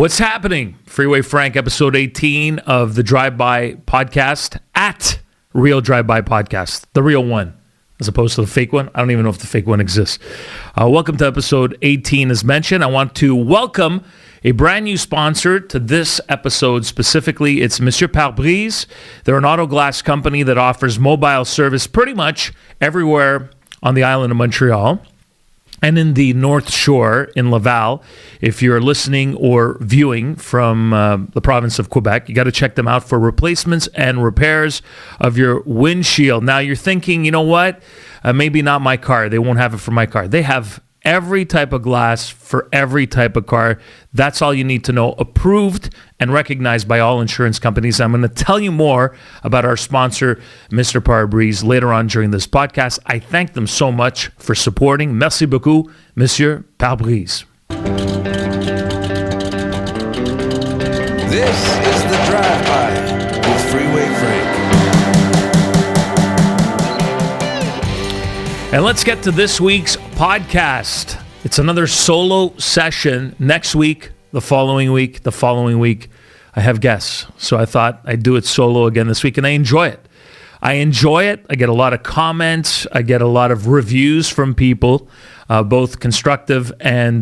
What's happening? Freeway Frank, episode 18 of the Drive-By Podcast at Real Drive-By Podcast, the real one, as opposed to the fake one. I don't even know if the fake one exists. Welcome to episode 18. As mentioned, I want to welcome a brand new sponsor to this episode specifically. It's Monsieur Pare-Brise. They're an auto glass company that offers mobile service pretty much everywhere on the island of Montreal and in the North Shore in Laval. If you're listening or viewing from the province of Quebec, you got to check them out for replacements and repairs of your windshield. Now, you're thinking, you know what? Maybe not my car. They won't have it for my car. They have every type of glass for every type of car. That's all you need to know. Approved and recognized by all insurance companies. I'm going to tell you more about our sponsor, Mr. Pare-Brise, later on during this podcast. I thank them so much for supporting. Merci beaucoup, Monsieur Pare-Brise. This is the Drive-By with Freeway Frank. And let's get to this week's podcast. It's another solo session. Next week, the following week, I have guests. So I thought I'd do it solo again this week, and I enjoy it. I get a lot of comments. I get a lot of reviews from people, both constructive and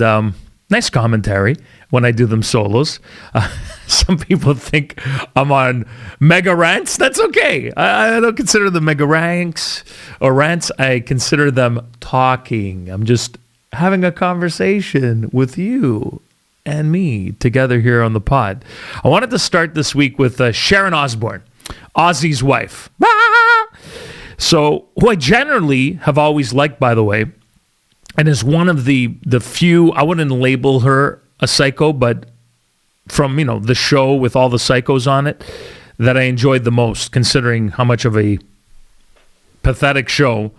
nice commentary when I do them solos. Some people think I'm on mega rants. That's okay. I don't consider them mega rants or rants. I consider them talking. I'm just having a conversation with you and me together here on the pod. I wanted to start this week with Sharon Osbourne, Ozzy's wife. So, who I generally have always liked, by the way, and is one of the few, I wouldn't label her a psycho, but from, the show with all the psychos on it, that I enjoyed the most, considering how much of a pathetic show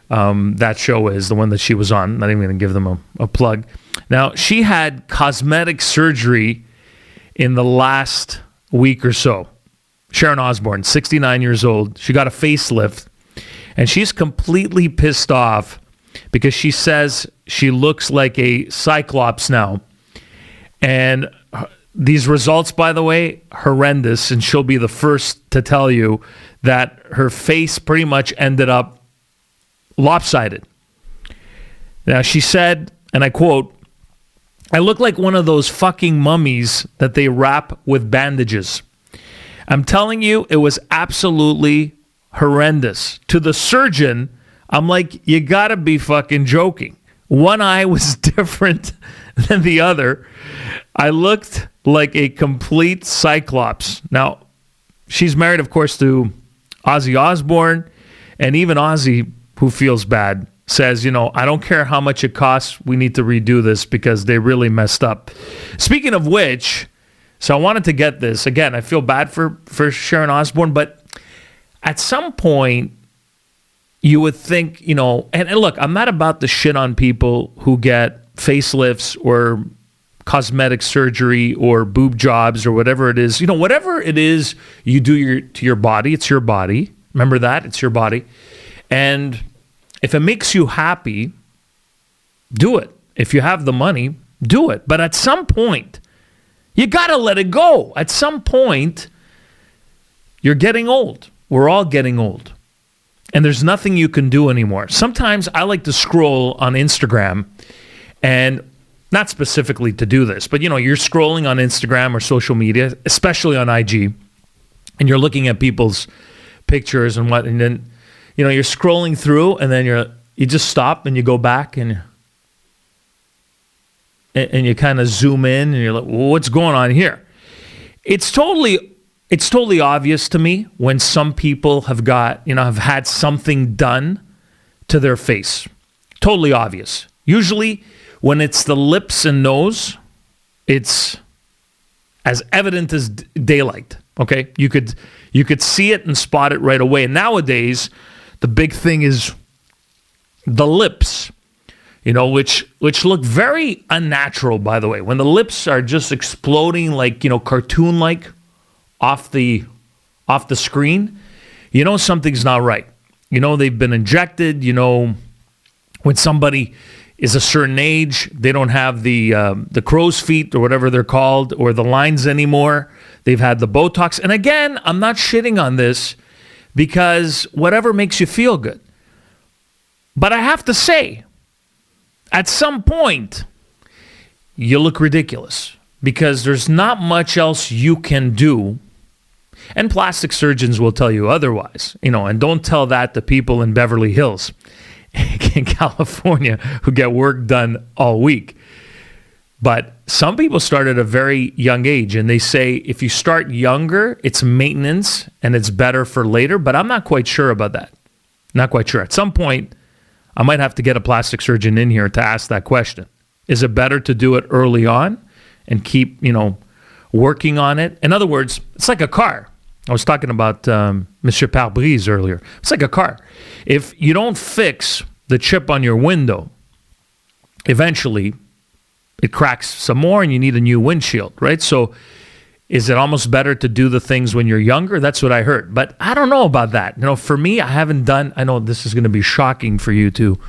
that show is, the one that she was on. Not even going to give them a plug. Now, she had cosmetic surgery in the last week or so. Sharon Osbourne, 69 years old. She got a facelift, and she's completely pissed off because she says she looks like a cyclops now. And these results, by the way, horrendous, and she'll be the first to tell you that her face pretty much ended up lopsided. Now, she said, and I quote, "I look like one of those fucking mummies that they wrap with bandages. I'm telling you, it was absolutely horrendous. To the surgeon, I'm like, you gotta be fucking joking. One eye was different than the other. I looked like a complete cyclops." Now, she's married, of course, to Ozzy Osbourne, and even Ozzy, who feels bad, says, I don't care how much it costs, we need to redo this because they really messed up. Speaking of which, so I wanted to get this. Again, I feel bad for Sharon Osbourne, but at some point, you would think, and look, I'm not about to shit on people who get facelifts or cosmetic surgery or boob jobs or whatever it is. Whatever it is you do to your body, it's your body. Remember that? It's your body. And if it makes you happy, do it. If you have the money, do it. But at some point, you got to let it go. At some point, you're getting old. We're all getting old. And there's nothing you can do anymore. Sometimes I like to scroll on Instagram, and not specifically to do this, but you're scrolling on Instagram or social media, especially on IG, and you're looking at people's pictures and then you're scrolling through, and then you just stop and you go back and you kind of zoom in, and you're like, well, what's going on here? It's totally obvious to me when some people have had something done to their face. Totally obvious. Usually when it's the lips and nose, it's as evident as daylight. Okay? You could see it and spot it right away. And nowadays, the big thing is the lips, which look very unnatural, by the way. When the lips are just exploding like, cartoon-like off the screen, something's not right. They've been injected, when somebody, is a certain age. They don't have the crow's feet or whatever they're called, or the lines anymore. They've had the Botox. And again, I'm not shitting on this because whatever makes you feel good. But I have to say, at some point, you look ridiculous because there's not much else you can do. And plastic surgeons will tell you otherwise, and don't tell that to people in Beverly Hills in California who get work done all week. But some people start at a very young age, and they say if you start younger, it's maintenance and it's better for later. But I'm not quite sure about that. Not quite sure. At some point, I might have to get a plastic surgeon in here to ask that question. Is it better to do it early on and keep, working on it? In other words, it's like a car. I was talking about Monsieur Pare-Brise earlier. It's like a car. If you don't fix the chip on your window, eventually it cracks some more and you need a new windshield, right? So is it almost better to do the things when you're younger? That's what I heard. But I don't know about that. For me, I know this is going to be shocking for you to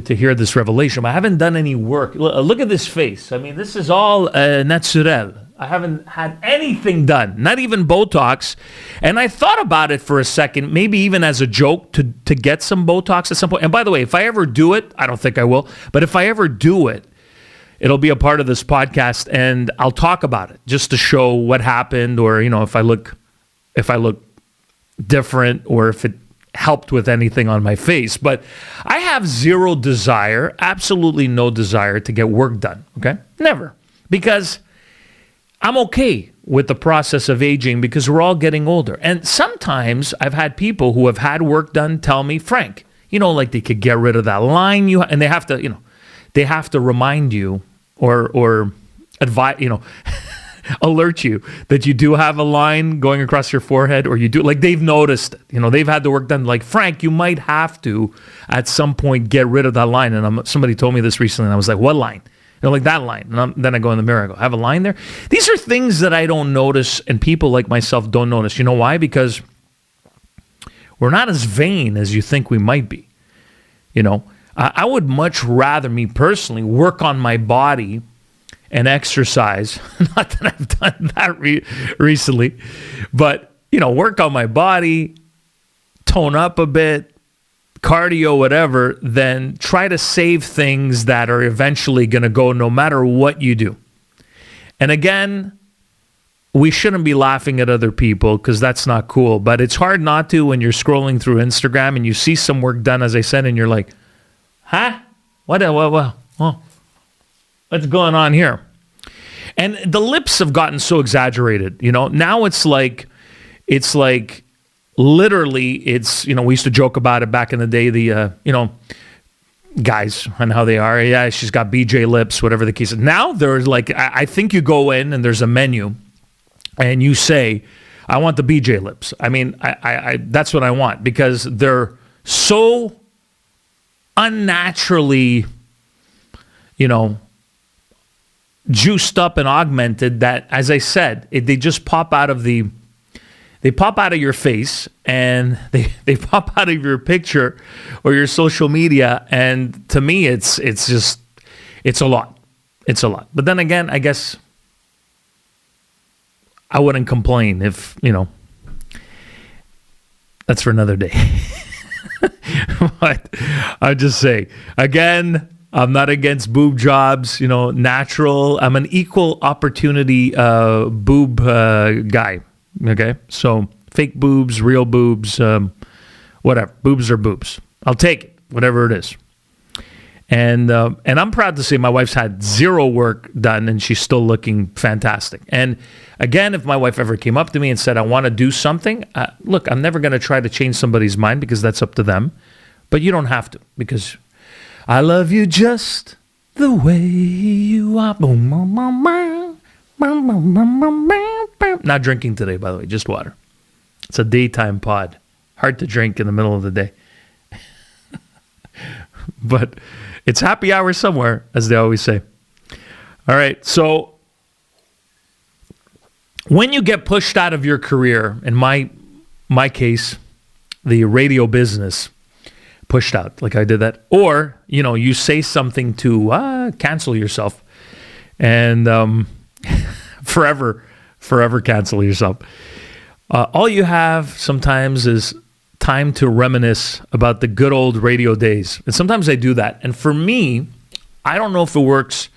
hear this revelation, but I haven't done any work. Look at this face. I mean, this is all naturel. I haven't had anything done, not even Botox. And I thought about it for a second, maybe even as a joke to get some Botox at some point. And by the way, if I ever do it, I don't think I will, but if I ever do it, it'll be a part of this podcast and I'll talk about it just to show what happened, or, if I look different, or if it helped with anything on my face. But I have zero desire, absolutely no desire to get work done. Okay. Never. Because I'm okay with the process of aging because we're all getting older. And sometimes I've had people who have had work done tell me, Frank, like they could get rid of that line and they have to remind you or advise, alert you that you do have a line going across your forehead, or you do, like they've noticed it. They've had the work done. Like, Frank, you might have to at some point get rid of that line. And somebody told me this recently, and I was like, what line? Like that line. And then I go in the mirror, I go, I have a line there? These are things that I don't notice, and people like myself don't notice. You know why? Because we're not as vain as you think we might be. I would much rather, me personally, work on my body and exercise. Not that I've done that recently, but, work on my body, tone up a bit, cardio, whatever, then try to save things that are eventually going to go no matter what you do. And again, we shouldn't be laughing at other people because that's not cool, but it's hard not to when you're scrolling through Instagram and you see some work done, as I said, and you're like, huh? What's going on here? And the lips have gotten so exaggerated, now it's like literally, it's, we used to joke about it back in the day, the, guys and how they are. Yeah, she's got BJ lips, whatever the case is. Now there's like, I think you go in and there's a menu and you say, I want the BJ lips. I mean, I that's what I want because they're so unnaturally, juiced up and augmented that, as I said, they just pop out of your face and they pop out of your picture or your social media. And to me, it's a lot. It's a lot. But then again, I guess I wouldn't complain if, that's for another day. But I'll just say, again, I'm not against boob jobs, natural. I'm an equal opportunity boob guy. Okay, so fake boobs, real boobs, whatever. Boobs are boobs. I'll take it, whatever it is. And I'm proud to say my wife's had zero work done, and she's still looking fantastic. And again, if my wife ever came up to me and said, I want to do something, look, I'm never going to try to change somebody's mind because that's up to them. But you don't have to, because I love you just the way you are. Not drinking today, by the way, just water. It's a daytime pod. Hard to drink in the middle of the day. But it's happy hour somewhere, as they always say. All right, so when you get pushed out of your career, in my case, the radio business, pushed out. Like I did that. Or, you say something to cancel yourself and forever cancel yourself. All you have sometimes is time to reminisce about the good old radio days. And sometimes I do that. And for me, I don't know if it works,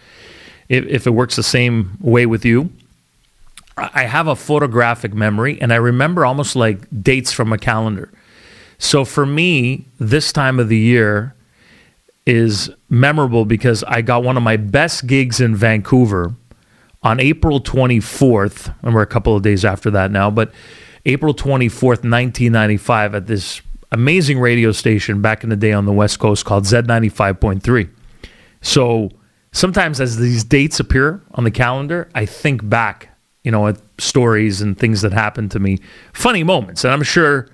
if it works the same way with you. I have a photographic memory, and I remember almost like dates from a calendar. So for me, this time of the year is memorable because I got one of my best gigs in Vancouver on April 24th, and we're a couple of days after that now, but April 24th, 1995, at this amazing radio station back in the day on the West Coast called Z95.3. So sometimes as these dates appear on the calendar, I think back, at stories and things that happened to me, funny moments. And I'm sure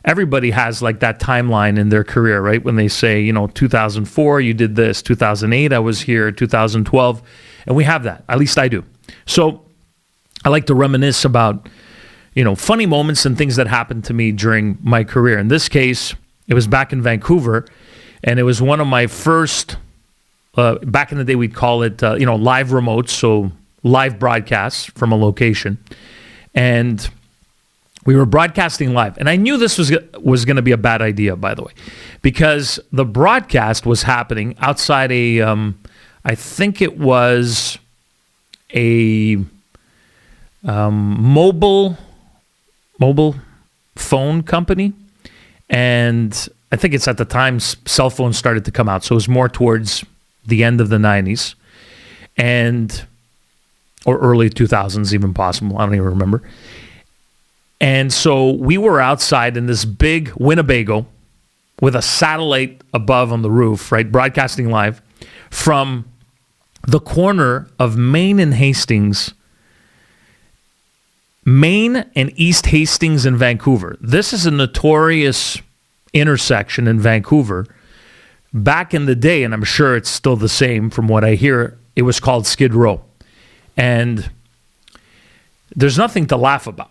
everybody has like that timeline in their career, right? When they say, 2004, you did this, 2008, I was here, 2012, and we have that. At least I do. So I like to reminisce about, funny moments and things that happened to me during my career. In this case, it was back in Vancouver, and it was one of my first, back in the day, we'd call it, live remotes, so live broadcasts from a location. And we were broadcasting live. And I knew this was going to be a bad idea, by the way, because the broadcast was happening outside I think it was a mobile phone company. And I think it's at the time cell phones started to come out. So it was more towards the end of the 90s. Or early 2000s, even possible. I don't even remember. And so we were outside in this big Winnebago with a satellite above on the roof, right? Broadcasting live from the corner of Main and Hastings, Main and East Hastings in Vancouver. This is a notorious intersection in Vancouver. Back in the day, and I'm sure it's still the same from what I hear, it was called Skid Row. And there's nothing to laugh about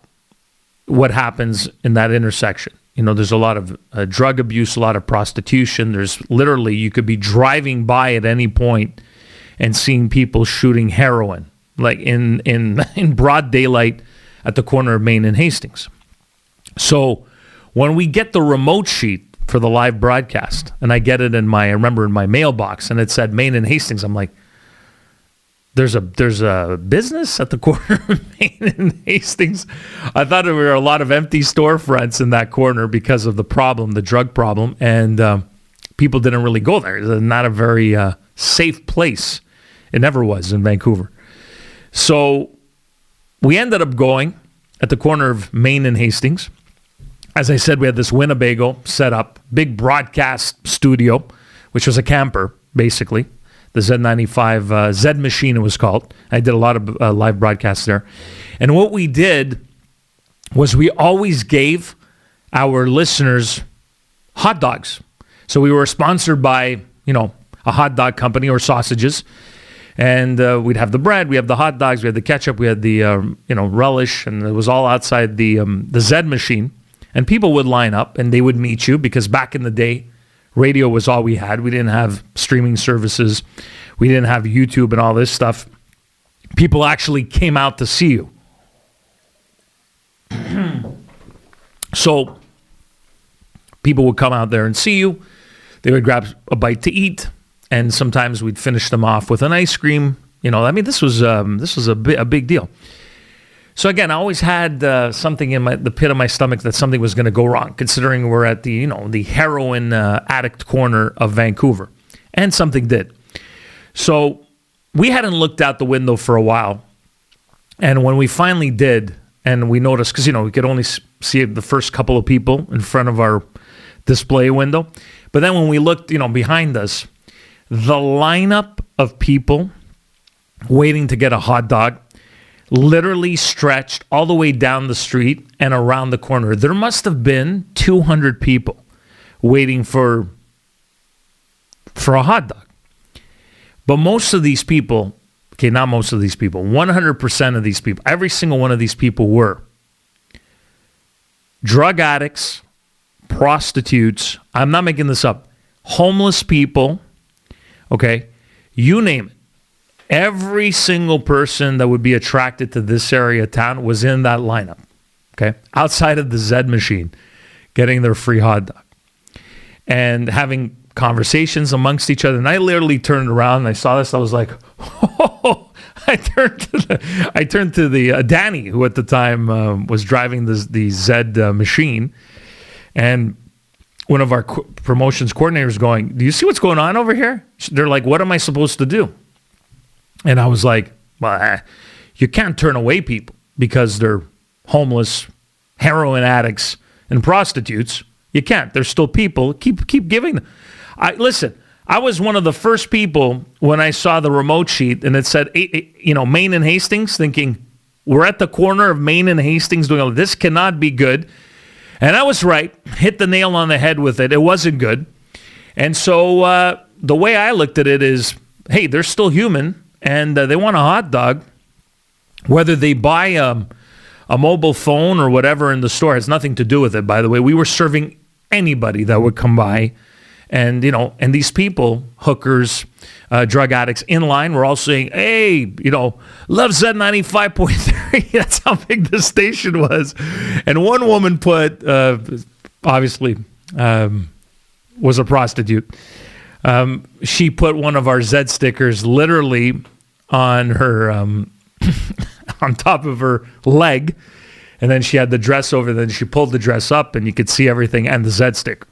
what happens in that intersection. There's a lot of drug abuse, a lot of prostitution. There's literally, you could be driving by at any point and seeing people shooting heroin, like in broad daylight at the corner of Main and Hastings. So when we get the remote sheet for the live broadcast, and I get it I remember in my mailbox, and it said Main and Hastings, I'm like, There's a business at the corner of Main and Hastings. I thought there were a lot of empty storefronts in that corner because of the drug problem, and people didn't really go there. It's not a very safe place. It never was in Vancouver. So we ended up going at the corner of Main and Hastings. As I said, we had this Winnebago set up, big broadcast studio, which was a camper, basically. The Z95, Z Machine it was called. I did a lot of live broadcasts there. And what we did was we always gave our listeners hot dogs. So we were sponsored by, a hot dog company or sausages. And we'd have the bread, we have the hot dogs, we had the ketchup, we had the, relish, and it was all outside the Z Machine. And people would line up and they would meet you because back in the day, radio was all we had. We didn't have streaming services. We didn't have YouTube and all this stuff. People actually came out to see you. So people would come out there and see you. They would grab a bite to eat, and sometimes we'd finish them off with an ice cream. This was a big deal. So again, I always had something in the pit of my stomach that something was going to go wrong, considering we're at the heroin addict corner of Vancouver, and something did. So we hadn't looked out the window for a while, and when we finally did, and we noticed, because we could only see the first couple of people in front of our display window, but then when we looked, behind us, the lineup of people waiting to get a hot dog literally stretched all the way down the street and around the corner. There must have been 200 people waiting for a hot dog. But most of these people, not most of these people, 100% of these people, every single one of these people were drug addicts, prostitutes, I'm not making this up, homeless people, okay, you name it. Every single person that would be attracted to this area of town was in that lineup, okay, outside of the Zed machine, getting their free hot dog and having conversations amongst each other. And I literally turned around and I saw this. I was like, oh. I turned to the Danny, who at the time was driving the Zed machine, and one of our promotions coordinators going, "Do you see what's going on over here?" They're like, "What am I supposed to do?" And I was like, "Well, you can't turn away people because they're homeless, heroin addicts, and prostitutes. You can't. They're still people. Keep giving them." Listen. I was one of the first people when I saw the remote sheet and it said, Main and Hastings, thinking, we're at the corner of Main and Hastings doing all this. Cannot be good. And I was right. Hit the nail on the head with it. It wasn't good. And so the way I looked at it is, hey, they're still human and they want a hot dog. Whether they buy a mobile phone or whatever in the store has nothing to do with it, by the way. We were serving anybody that would come by. And, and these people, hookers, drug addicts in line, were all saying, hey, love Zed 95.3. That's how big the station was. And one woman put, obviously, was a prostitute. She put one of our Zed stickers literally on her, on top of her leg. And then she had the dress over. Then she pulled the dress up and you could see everything and the Zed sticker.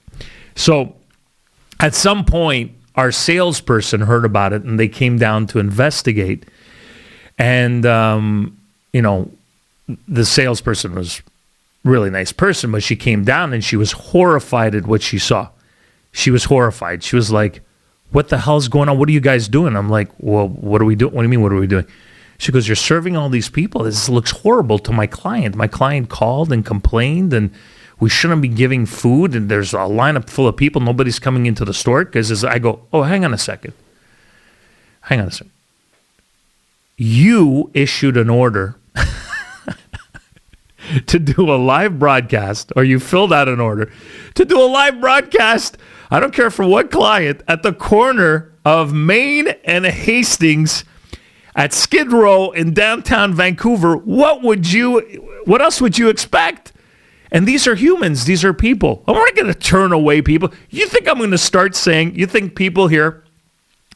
So, at some point, our salesperson heard about it, and they came down to investigate. And, the salesperson was a really nice person, but she came down, and she was horrified at what she saw. She was horrified. She was like, what the hell's going on? What are you guys doing? I'm like, well, what are we doing? What do you mean, what are we doing? She goes, you're serving all these people. This looks horrible to my client. My client called and complained, and we shouldn't be giving food, and there's a lineup full of people. Nobody's coming into the store. Because as I go, oh, hang on a second. You issued an order to do a live broadcast, or you filled out an order to do a live broadcast, I don't care for what client, at the corner of Main and Hastings at Skid Row in downtown Vancouver. What else would you expect? And these are humans. These are people. I'm not going to turn away people. You think I'm going to start saying, you think people here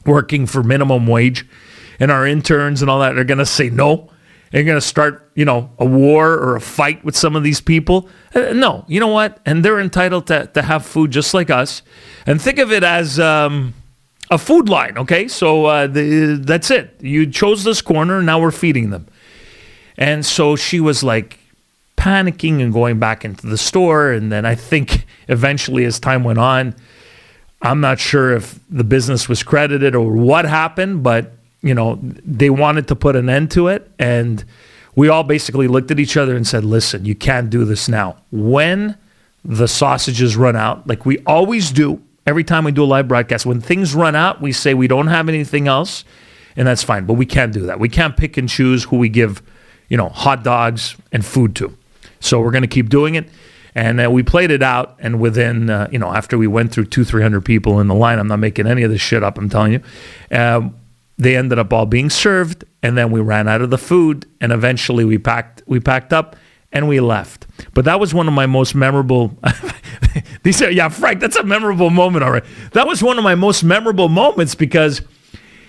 working for minimum wage and our interns and all that are going to say no? They're going to start, a war or a fight with some of these people? No. You know what? And they're entitled to have food just like us. And think of it as a food line, okay? So that's it. You chose this corner, and now we're feeding them. And so she was like, panicking and going back into the store. And then I think eventually as time went on, I'm not sure if the business was credited or what happened, but, they wanted to put an end to it. And we all basically looked at each other and said, listen, you can't do this now. When the sausages run out, like we always do, every time we do a live broadcast, when things run out, we say we don't have anything else, and that's fine. But we can't do that. We can't pick and choose who we give, hot dogs and food to. So we're going to keep doing it. And we played it out. And within, after we went through 200-300 people in the line, I'm not making any of this shit up, I'm telling you. They ended up all being served. And then we ran out of the food. And eventually we packed up and we left. But that was one of my most memorable. Frank, that's a memorable moment. All right. That was one of my most memorable moments because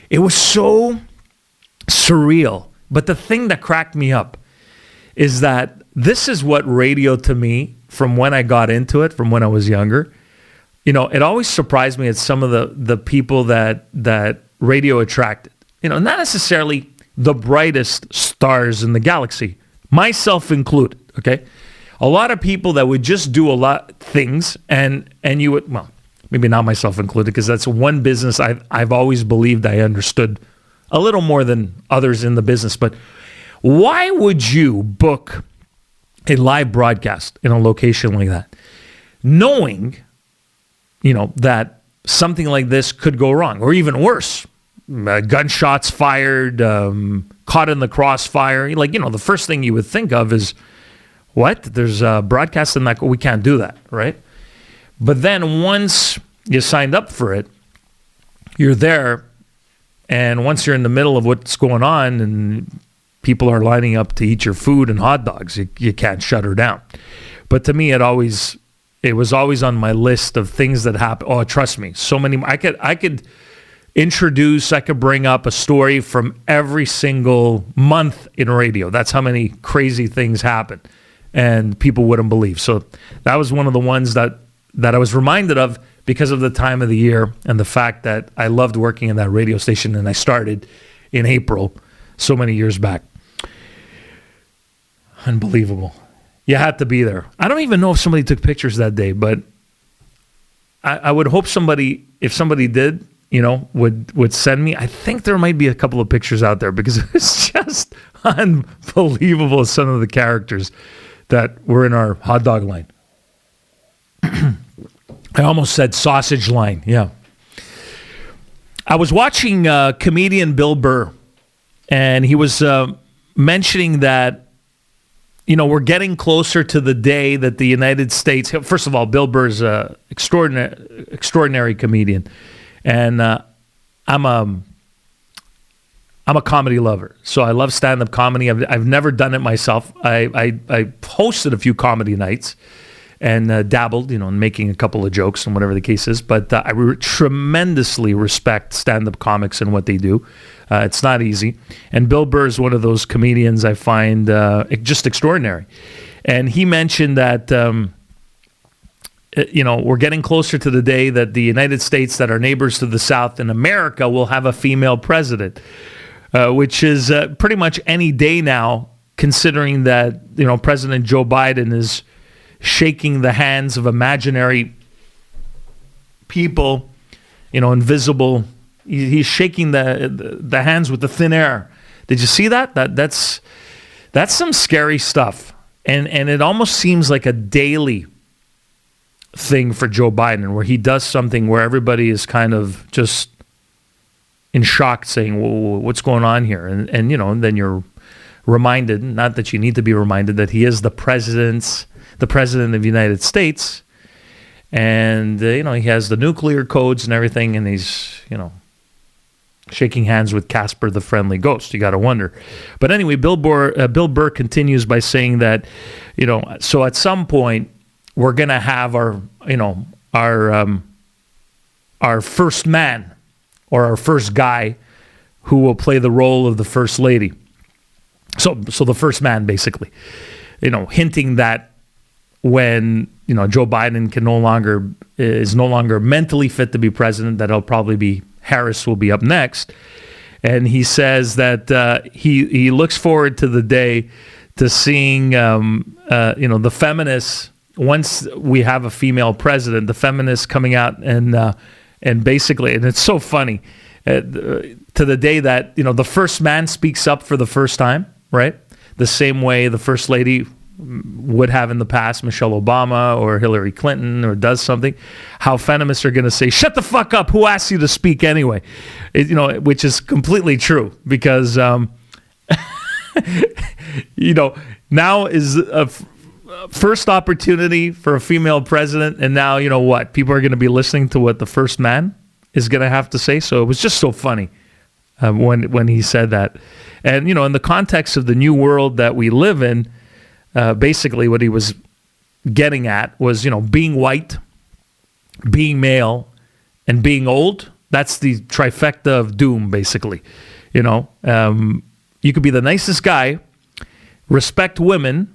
it was so surreal. But the thing that cracked me up is that this is what radio to me, from when I got into it, from when I was younger, it always surprised me at some of the people that radio attracted. Not necessarily the brightest stars in the galaxy, myself included, okay? A lot of people that would just do a lot of things, and you would, well, maybe not myself included, because that's one business I've always believed I understood a little more than others in the business. But why would you book a live broadcast in a location like that, knowing, that something like this could go wrong, or even worse, gunshots fired, caught in the crossfire? The first thing you would think of is, what? There's a broadcast in that, we can't do that, right? But then once you signed up for it, you're there, and once you're in the middle of what's going on and people are lining up to eat your food and hot dogs, you can't shut her down. But to me, it was always on my list of things that happen. Oh, trust me, so many. I could bring up a story from every single month in radio. That's how many crazy things happen, and people wouldn't believe. So that was one of the ones that I was reminded of because of the time of the year and the fact that I loved working in that radio station, and I started in April so many years back. Unbelievable. You had to be there. I don't even know if somebody took pictures that day, but I would hope somebody, if somebody did, would send me. I think there might be a couple of pictures out there because it's just unbelievable, some of the characters that were in our hot dog line. I almost said sausage line. Yeah. I was watching comedian Bill Burr, and he was mentioning that, we're getting closer to the day that the United States... First of all, Bill Burr's an extraordinary comedian, and I'm a comedy lover, so I love stand-up comedy. I've never done it myself. I hosted a few comedy nights and dabbled, in making a couple of jokes and whatever the case is. But I tremendously respect stand-up comics and what they do. It's not easy. And Bill Burr is one of those comedians I find just extraordinary. And he mentioned that, we're getting closer to the day that the United States, that are neighbors to the South in America, will have a female president, which is pretty much any day now, considering that, President Joe Biden is shaking the hands of imaginary people, invisible. He's shaking the hands with the thin air. Did you see that? That's some scary stuff, and it almost seems like a daily thing for Joe Biden, where he does something where everybody is kind of just in shock, saying, "Well, what's going on here?" And then you're reminded, not that you need to be reminded, that he is the president of the United States, and he has the nuclear codes and everything, and he's shaking hands with Casper the Friendly Ghost. You got to wonder. But anyway, Bill Burr continues by saying that so at some point we're gonna have our first man, or our first guy, who will play the role of the first lady. So the first man, basically, hinting that when Joe Biden is no longer mentally fit to be president, that it'll probably be Harris will be up next. And he says that he looks forward to the day to seeing the feminists, once we have a female president, the feminists coming out and basically, and it's so funny, to the day that the first man speaks up for the first time, right? The same way the first lady would have in the past, Michelle Obama or Hillary Clinton, or does something, how feminists are going to say, "Shut the fuck up, who asked you to speak anyway?" Which is completely true, because now is a first opportunity for a female president, and now what? People are going to be listening to what the first man is going to have to say. So it was just so funny when he said that. And in the context of the new world that we live in, basically what he was getting at was, being white, being male, and being old. That's the trifecta of doom, basically. You could be the nicest guy, respect women,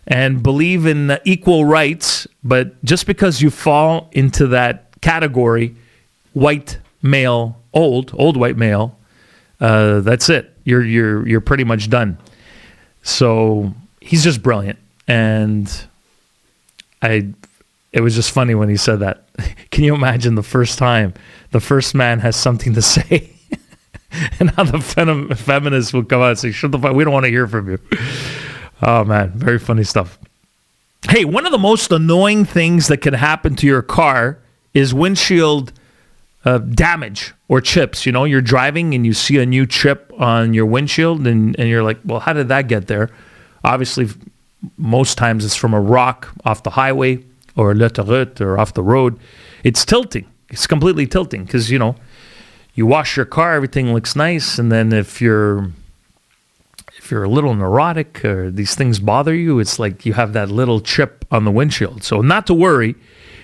and believe in equal rights, but just because you fall into that category, white male, old white male, that's it. You're pretty much done. So he's just brilliant, and it was just funny when he said that. Can you imagine the first time the first man has something to say, and how the feminists will come out and say, "Shut the fuck, we don't want to hear from you." Oh man, very funny stuff. Hey, one of the most annoying things that can happen to your car is windshield damage or chips. You're driving and you see a new chip on your windshield, and you're like, well, how did that get there? Obviously, most times it's from a rock off the highway, or l'autoroute or off the road, it's tilting. It's completely tilting because, you know, you wash your car, everything looks nice. And then if you're a little neurotic or these things bother you, it's like you have that little chip on the windshield. So not to worry.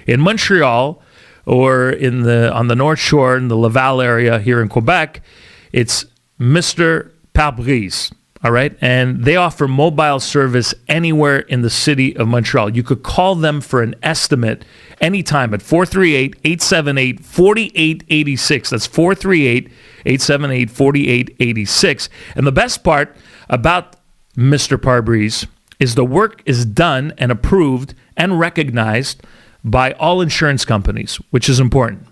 In Montreal or on the North Shore in the Laval area here in Quebec, it's Mr. Pare-Brise. All right. And they offer mobile service anywhere in the city of Montreal. You could call them for an estimate anytime at 438-878-4886. That's 438-878-4886. And the best part about Mr. Pare-Brise is the work is done and approved and recognized by all insurance companies, which is important.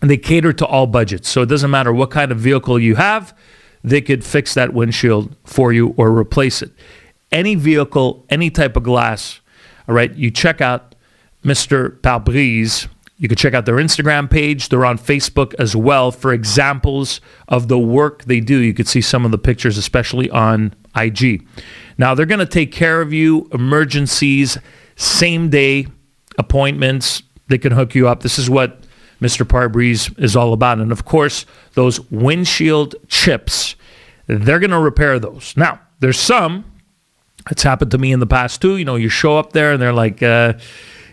And they cater to all budgets. So it doesn't matter what kind of vehicle you have, they could fix that windshield for you or replace it. Any vehicle, any type of glass, all right, you check out Mr. Pare-Brise. You can check out their Instagram page. They're on Facebook as well for examples of the work they do. You could see some of the pictures, especially on IG. Now, they're going to take care of you, emergencies, same-day appointments. They can hook you up. This is what Mr. Pare-Brise is all about. And of course, those windshield chips, they're going to repair those. Now, there's some, it's happened to me in the past too. You know, you show up there and they're like,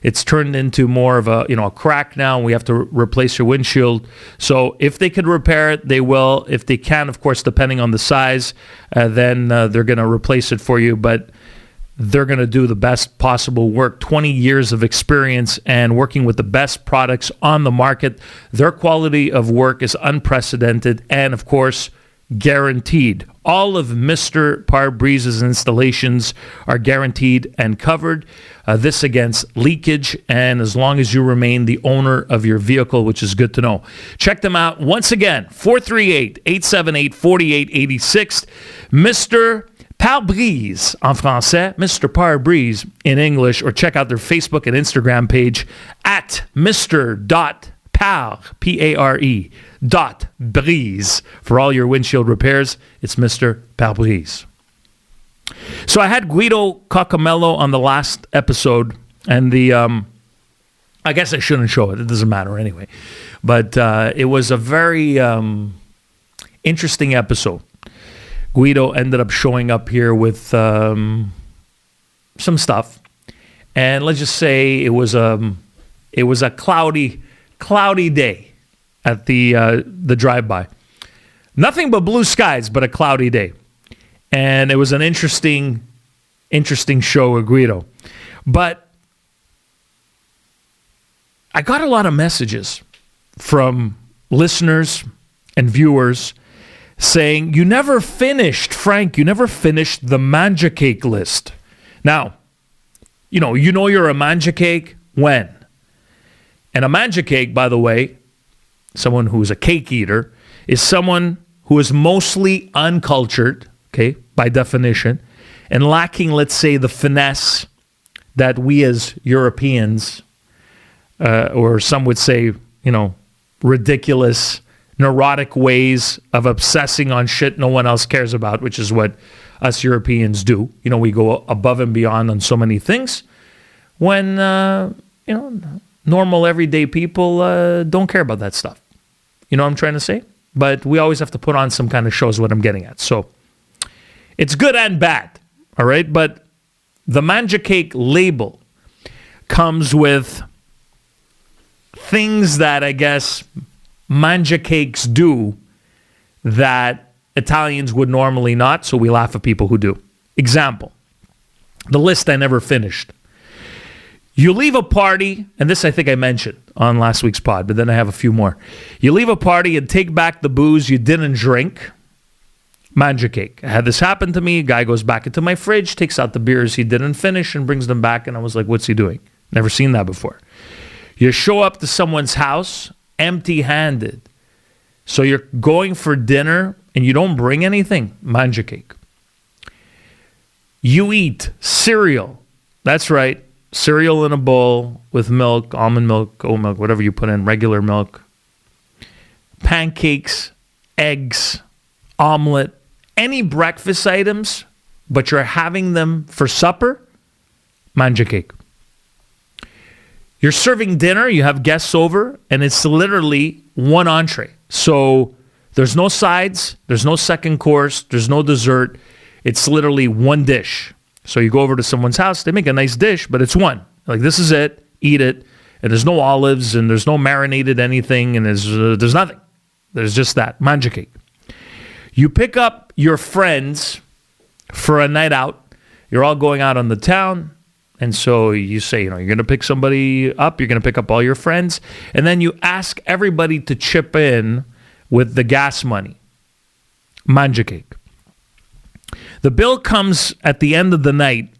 it's turned into more of a crack now, and we have to replace your windshield. So if they could repair it, they will. If they can, of course, depending on the size, then they're going to replace it for you. But they're going to do the best possible work. 20 years of experience and working with the best products on the market. Their quality of work is unprecedented and, of course, guaranteed. All of Mr. Pare-Brise's installations are guaranteed and covered. This against leakage and as long as you remain the owner of your vehicle, which is good to know. Check them out once again, 438-878-4886. Mr. Pare-Brise en français, Mr. Pare-Brise in English, or check out their Facebook and Instagram page at Mr.Pare, P-A-R-E, .Brise. For all your windshield repairs, it's Mr. Pare-Brise. So I had Guido Cocomello on the last episode, and I guess I shouldn't show it. It doesn't matter anyway. But it was a very interesting episode. Guido ended up showing up here with some stuff, and let's just say it was a cloudy day at the drive-by. Nothing but blue skies, but a cloudy day, and it was an interesting show with Guido. But I got a lot of messages from listeners and viewers saying, you never finished the Mangia cake list. Now, you know you're a Mangia cake when? And a Mangia cake, by the way, someone who's a cake eater, is someone who is mostly uncultured, okay, by definition, and lacking, let's say, the finesse that we as Europeans, or some would say, ridiculous, neurotic ways of obsessing on shit no one else cares about, which is what us Europeans do. We go above and beyond on so many things when, normal everyday people don't care about that stuff. You know what I'm trying to say? But we always have to put on some kind of show is what I'm getting at. So it's good and bad, all right? But the Mangia cake label comes with things that I guess Mangia cakes do that Italians would normally not, so we laugh at people who do. Example, the list I never finished. You leave a party, and this I think I mentioned on last week's pod, but then I have a few more. You leave a party and take back the booze you didn't drink. Mangia cake. I had this happen to me. A guy goes back into my fridge, takes out the beers he didn't finish, and brings them back, and I was like, what's he doing? Never seen that before. You show up to someone's house empty-handed. So you're going for dinner and you don't bring anything. Mangia cake. You eat cereal. That's right. Cereal in a bowl with milk, almond milk, oat milk, whatever you put in, regular milk. Pancakes, eggs, omelet, any breakfast items, but you're having them for supper. Mangia cake. You're serving dinner, you have guests over, and it's literally one entree. So there's no sides, there's no second course, there's no dessert. It's literally one dish. So you go over to someone's house, they make a nice dish, but it's one. Like, this is it, eat it, and there's no olives, and there's no marinated anything, and there's nothing. There's just that, Mangia cake. You pick up your friends for a night out. You're all going out on the town. And so you say, you're going to pick somebody up. You're going to pick up all your friends. And then you ask everybody to chip in with the gas money. Mangia cake. The bill comes at the end of the night.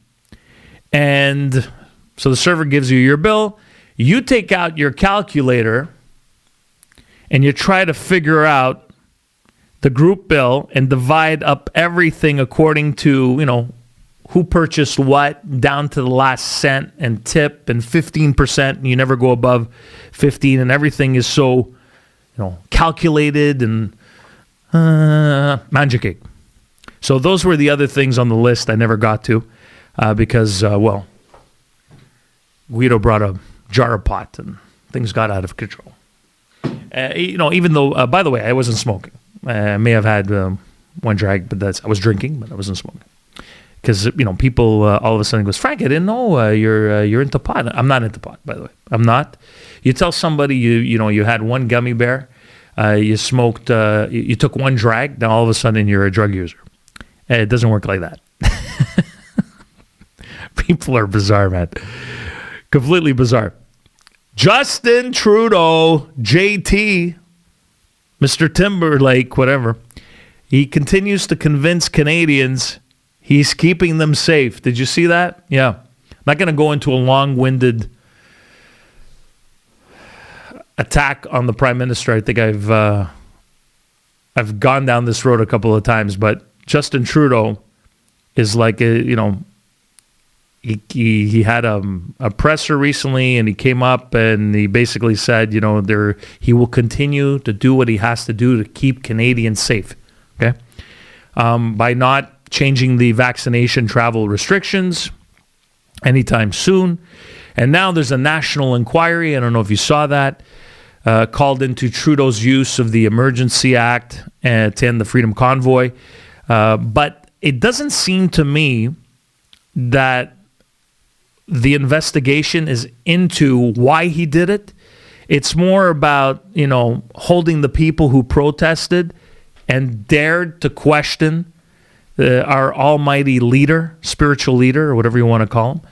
And so the server gives you your bill. You take out your calculator and you try to figure out the group bill and divide up everything according to, who purchased what, down to the last cent, and tip, and 15%, and you never go above 15, and everything is so, calculated, and Mangia cake. So those were the other things on the list I never got to because, Guido brought a jar of pot, and things got out of control. Even though, by the way, I wasn't smoking. I may have had one drag, but I was drinking, but I wasn't smoking. Because, people all of a sudden goes, Frank, I didn't know you're into pot. I'm not into pot, by the way. I'm not. You tell somebody you had one gummy bear, you smoked, you took one drag, now all of a sudden you're a drug user. It doesn't work like that. People are bizarre, man. Completely bizarre. Justin Trudeau, JT, Mr. Timberlake, whatever, he continues to convince Canadians he's keeping them safe. Did you see that? Yeah. I'm not going to go into a long-winded attack on the Prime Minister. I think I've gone down this road a couple of times, but Justin Trudeau is like, he had a presser recently, and he came up and he basically said, he will continue to do what he has to do to keep Canadians safe. Okay, by not changing the vaccination travel restrictions anytime soon. And now there's a national inquiry, I don't know if you saw that, called into Trudeau's use of the Emergency Act to end the Freedom Convoy. But it doesn't seem to me that the investigation is into why he did it. It's more about, holding the people who protested and dared to question our almighty leader, spiritual leader, or whatever you want to call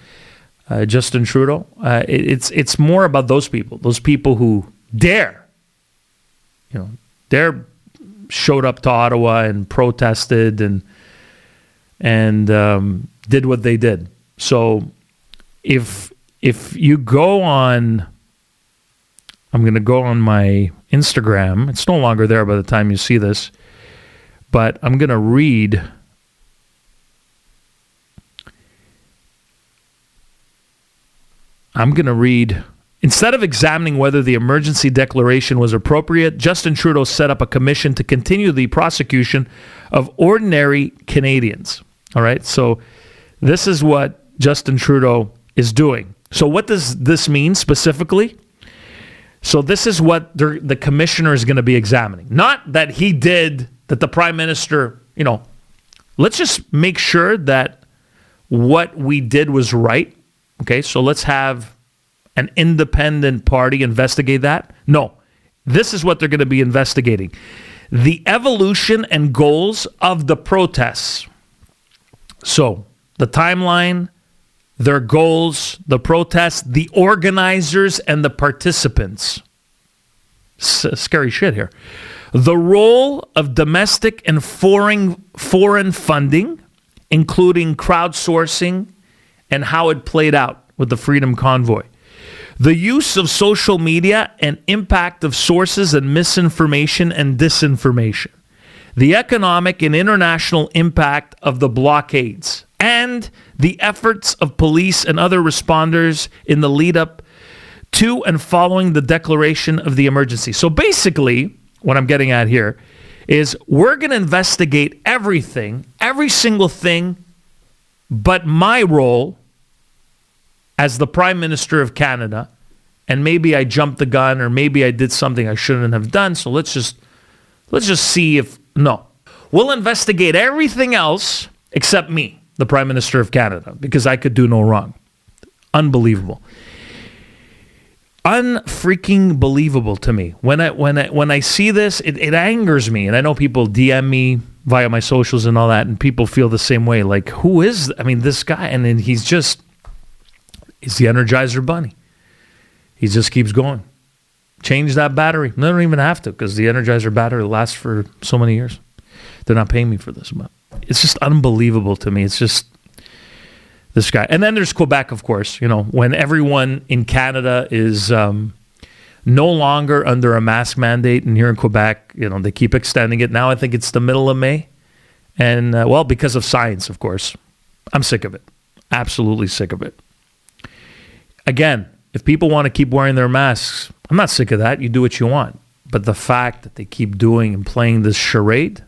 him, Justin Trudeau. It's more about those people who dare showed up to Ottawa and protested and did what they did. So if you go on, I'm going to go on my Instagram. It's no longer there by the time you see this, but I'm going to read. Instead of examining whether the emergency declaration was appropriate, Justin Trudeau set up a commission to continue the prosecution of ordinary Canadians. All right, so this is what Justin Trudeau is doing. So what does this mean specifically? So this is what the commissioner is going to be examining. Not that he did, that the Prime Minister, let's just make sure that what we did was right. Okay, so let's have an independent party investigate that. No, this is what they're going to be investigating. The evolution and goals of the protests. So the timeline, their goals, the protests, the organizers, and the participants. Scary shit here. The role of domestic and foreign funding, including crowdsourcing, and how it played out with the Freedom Convoy. The use of social media and impact of sources and misinformation and disinformation. The economic and international impact of the blockades. And the efforts of police and other responders in the lead up to and following the declaration of the emergency. So basically, what I'm getting at here is we're going to investigate everything, every single thing, but my role as the Prime Minister of Canada and maybe I jumped the gun, or maybe I did something I shouldn't have done. So let's just see if no. We'll investigate everything else except me, the Prime Minister of Canada, because I could do no wrong. Unbelievable. Unfreaking believable to me. When I see this, it angers me. And I know people DM me via my socials and all that, and people feel the same way. Like, who is, this guy? And then he's the Energizer Bunny. He just keeps going. Change that battery. They don't even have to, because the Energizer battery lasts for so many years. They're not paying me for this, but it's just unbelievable to me. It's just this guy. And then there's Quebec, of course, when everyone in Canada is no longer under a mask mandate. And here in Quebec, they keep extending it. Now I think it's the middle of May. And, because of science, of course. I'm sick of it. Absolutely sick of it. Again, if people want to keep wearing their masks, I'm not sick of that. You do what you want. But the fact that they keep doing and playing this charade,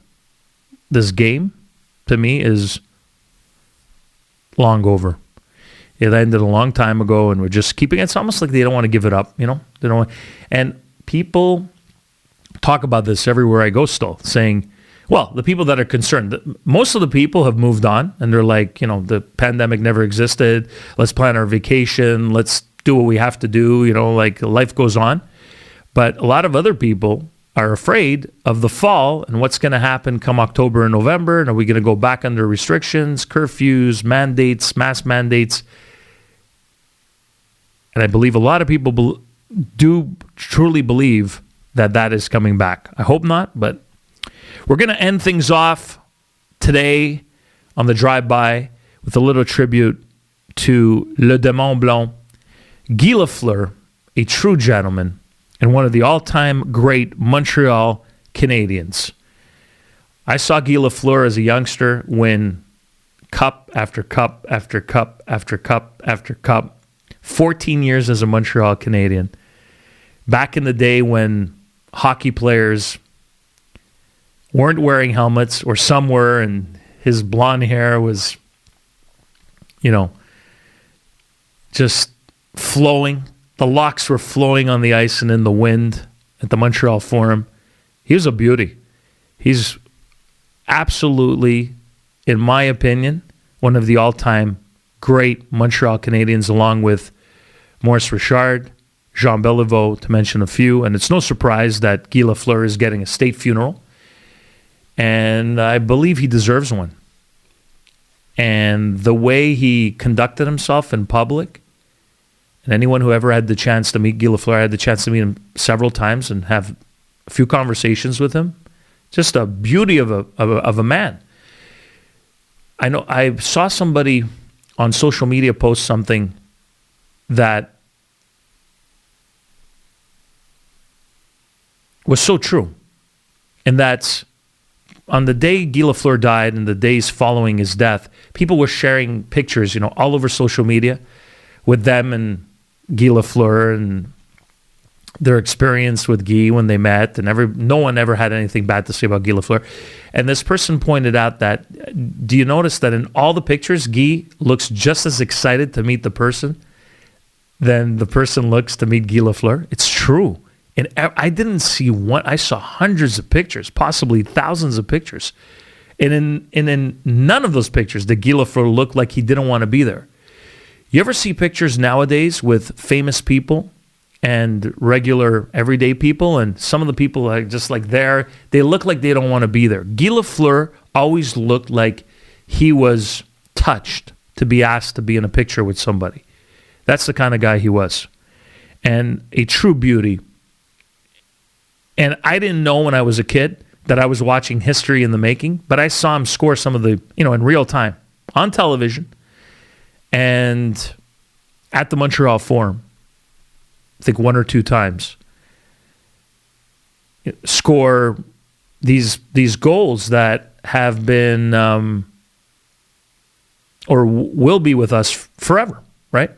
this game, to me is long over. It ended a long time ago, and we're just keeping it. It's almost like they don't want to give it up, They don't want, and people talk about this everywhere I go still, saying, well, the people that are concerned, most of the people have moved on, and they're like, the pandemic never existed. Let's plan our vacation. Let's do what we have to do. Life goes on. But a lot of other people are afraid of the fall and what's going to happen come October and November. And are we going to go back under restrictions, curfews, mandates, mask mandates? And I believe a lot of people do truly believe that is coming back. I hope not, but we're going to end things off today on the drive-by with a little tribute to Le Démon Blanc, Guy Lafleur, a true gentleman, and one of the all-time great Montreal Canadiens. I saw Guy Lafleur as a youngster win cup after cup after cup after cup after cup. 14 years as a Montreal Canadian. Back in the day when hockey players weren't wearing helmets, or some were, and his blonde hair was, just flowing. The locks were flowing on the ice and in the wind at the Montreal Forum. He was a beauty. He's absolutely, in my opinion, one of the all-time great Montreal Canadiens, along with Maurice Richard, Jean Beliveau, to mention a few. And it's no surprise that Guy Lafleur is getting a state funeral. And I believe he deserves one. And the way he conducted himself in public, and anyone who ever had the chance to meet Guy Lafleur, I had the chance to meet him several times and have a few conversations with him. Just a beauty of a man. I know I saw somebody on social media post something that was so true. And that's on the day Guy Lafleur died and the days following his death, people were sharing pictures, all over social media with them and Guy Lafleur and their experience with Guy when they met, and no one ever had anything bad to say about Guy Lafleur. And this person pointed out that, do you notice that in all the pictures, Guy looks just as excited to meet the person than the person looks to meet Guy Lafleur? It's true. And I didn't see one. I saw hundreds of pictures, possibly thousands of pictures. And in none of those pictures did Guy Lafleur look like he didn't want to be there. You ever see pictures nowadays with famous people and regular everyday people, and some of the people are just like there, they look like they don't want to be there. Guy Lafleur always looked like he was touched to be asked to be in a picture with somebody. That's the kind of guy he was. And a true beauty. And I didn't know when I was a kid that I was watching history in the making, but I saw him score some of the, in real time on television and at the Montreal Forum. I think one or two times, score these goals that have been or will be with us forever, right?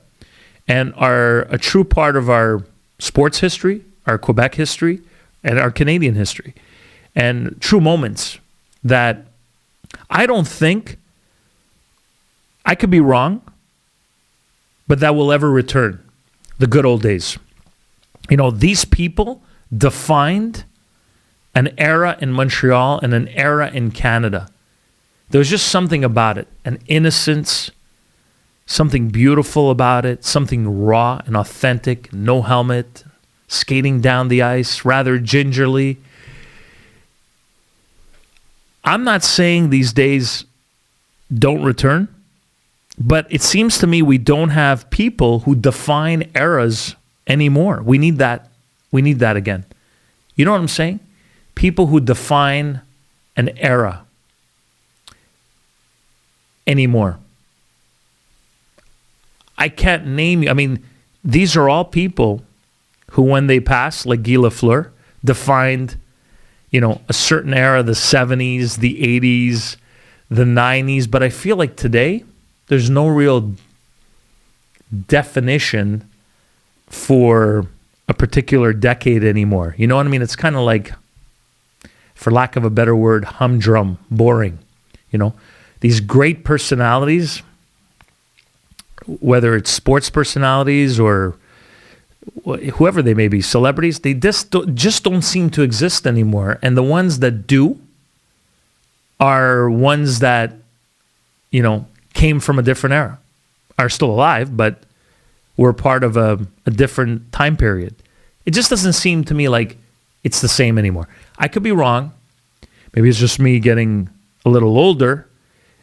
And are a true part of our sports history, our Quebec history, and our Canadian history. And true moments that I don't think, I could be wrong, but that will ever return. The good old days. These people defined an era in Montreal and an era in Canada. There was just something about it, an innocence, something beautiful about it, something raw and authentic, no helmet, skating down the ice rather gingerly. I'm not saying these days don't return, but it seems to me we don't have people who define eras anymore. We need that. We need that again. You know what I'm saying? People who define an era anymore. I can't name you. I mean, these are all people who, when they passed, like Guy Lafleur, defined, a certain era, the 70s, the 80s, the 90s. But I feel like today, there's no real definition for a particular decade anymore. You know what I mean? It's kind of like, for lack of a better word, humdrum, boring. These great personalities, whether it's sports personalities or whoever they may be, celebrities, they just don't seem to exist anymore. And the ones that do are ones that, came from a different era, are still alive, but were part of a different time period. It just doesn't seem to me like it's the same anymore. I could be wrong. Maybe it's just me getting a little older,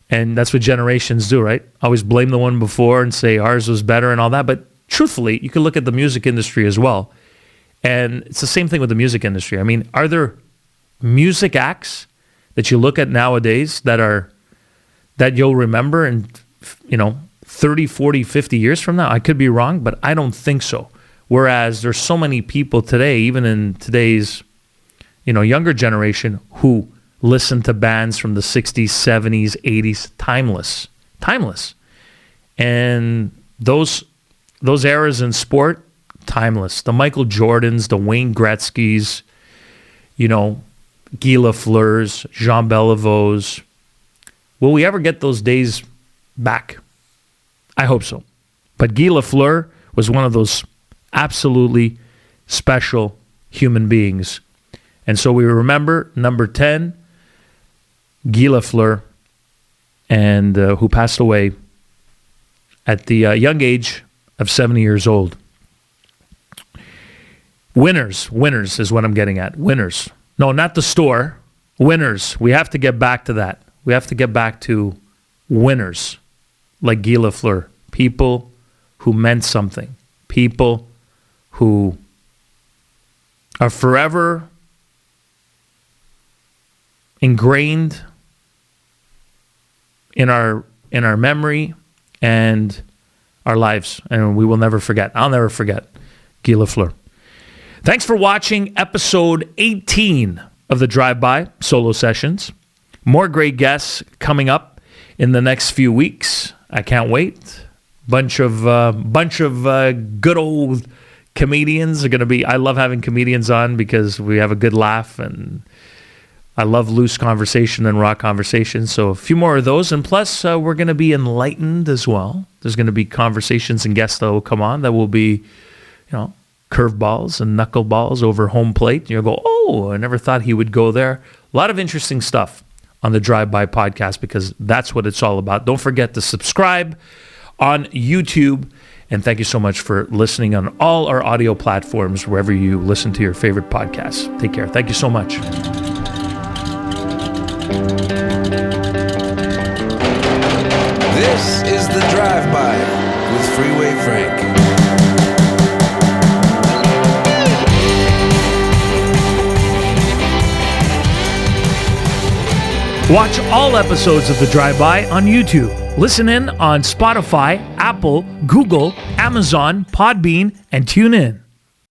and that's what generations do, right? Always blame the one before and say ours was better and all that. But truthfully, you can look at the music industry as well. And it's the same thing with the music industry. I mean, are there music acts that you look at nowadays that you'll remember in, 30, 40, 50 years from now? I could be wrong, but I don't think so. Whereas there's so many people today, even in today's, younger generation, who listen to bands from the 60s, 70s, 80s, timeless. And those eras in sport, timeless. The Michael Jordans, the Wayne Gretzky's, Guy Lafleur's, Jean Beliveau's. Will we ever get those days back? I hope so. But Guy Lafleur was one of those absolutely special human beings. And so we remember number 10, Guy Lafleur, and who passed away at the young age of 70 years old. Winners is what I'm getting at. Winners. No, not the store. Winners. We have to get back to that. We have to get back to winners like Guy Lafleur. People who meant something. People who are forever ingrained in our memory and our lives, and we will never forget. I'll never forget Guy Lafleur. Thanks for watching episode 18 of the Drive-By Solo Sessions. More great guests coming up in the next few weeks. I can't wait. Bunch of good old comedians are going to be. I love having comedians on because we have a good laugh, and I love loose conversation and raw conversation. So a few more of those, and plus we're going to be enlightened as well. There's going to be conversations and guests that will come on that will be, curveballs and knuckleballs over home plate. And you'll go, oh, I never thought he would go there. A lot of interesting stuff on the Drive-By podcast because that's what it's all about. Don't forget to subscribe on YouTube. And thank you so much for listening on all our audio platforms, wherever you listen to your favorite podcasts. Take care. Thank you so much. This is the Drive-By with Freeway Frank. Watch all episodes of The Drive-By on YouTube. Listen in on Spotify, Apple, Google, Amazon, Podbean, and tune in.